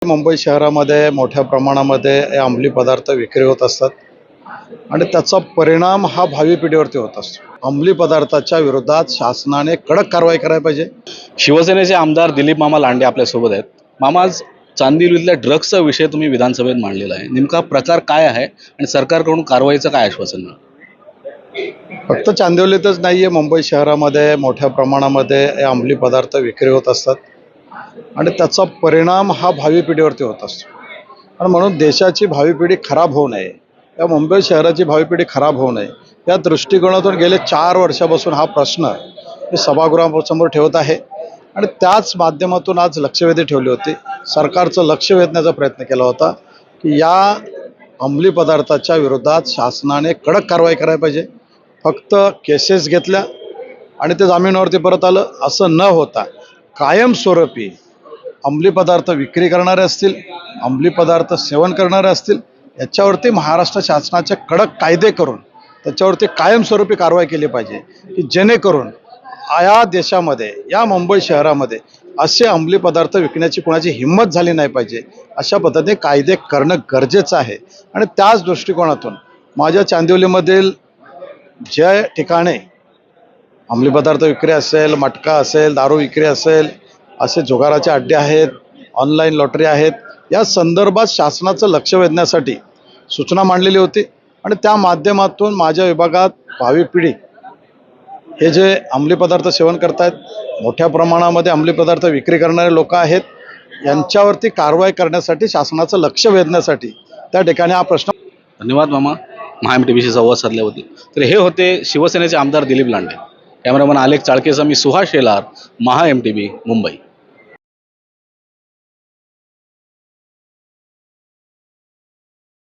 मुंबई शहरामध्ये मोठ्या प्रमाणामध्ये अंमली पदार्थ विक्री होत असतात आणि त्याचा परिणाम हा भावी पिढीवरती होत असतो। अंमली पदार्थाच्या विरोधात शासनाने कडक कारवाई करायला पाहिजे। शिवसेनेचे आमदार दिलीप मामा लांडे आपल्यासोबत आहेत। मामा, आज चांदिवलीतल्या ड्रग्सचा विषय तुम्ही विधानसभेत मांडलेला आहे, नेमका प्रकार काय आहे आणि सरकारकडून कारवाईचं काय आश्वासन मिळालं? फक्त चांदिवलीतच नाहीये, मुंबई शहरामध्ये मोठ्या प्रमाणामध्ये अंमली पदार्थ विक्री होत असतात आणि त्याचा परिणाम हा भावी पिढीवरती होत असतो आणि म्हणून देशाची भावी पिढी खराब होऊ नये, या मुंबई शहराची भावी पिढी खराब होऊ नये या दृष्टिकोनातून गेले 4 वर्षापासून हा प्रश्न मी सभागृहासमोर ठेवत आहे आणि त्याच माध्यमातून आज लक्षवेधी ठेवली होती। सरकारचं लक्ष वेधण्याचा प्रयत्न केला होता की या अंमली पदार्थाच्या विरोधात शासनाने कडक कारवाई करायला पाहिजे। फक्त केसेस घेतल्या आणि ते जामिनावरती परत आलं असं न होता कायमस्वरूपी अंमली पदार्थ विक्री करणारे असतील, अंमली पदार्थ सेवन करणारे असतील, याच्यावरती महाराष्ट्र शासनाचे कडक कायदे करून त्याच्यावरती कायमस्वरूपी कारवाई केली पाहिजे की जेणेकरून या देशामध्ये, या मुंबई शहरामध्ये असे अंमली पदार्थ विकण्याची कोणाची हिंमत झाली नाही पाहिजे। अशा पद्धतीने कायदे करणं गरजेचं आहे आणि त्याच दृष्टिकोनातून माझ्या चांदिवलीमधील ज्या ठिकाणी अंमली पदार्थ विक्री असेल, मटका असेल, दारू विक्री असेल, असे जुगाराचे अड्डे आहेत, ऑनलाईन लॉटरी आहेत, या संदर्भात शासनाचं लक्ष वेधण्यासाठी सूचना मांडलेली होती आणि त्या माध्यमातून माझ्या विभागात भावी पिढी हे जे अंमली पदार्थ सेवन करतायत, मोठ्या प्रमाणामध्ये अंमली पदार्थ विक्री करणारे लोक आहेत, यांच्यावरती कारवाई करण्यासाठी शासनाचं लक्ष वेधण्यासाठी त्या ठिकाणी हा प्रश्न। धन्यवाद मामा, MTVशी संवाद साधल्याबद्दल। तर हे होते शिवसेनेचे आमदार दिलीप लांडे। कॅमेरामन आलेख चाळकेचा मी सुहास शेलार, MTV मुंबई।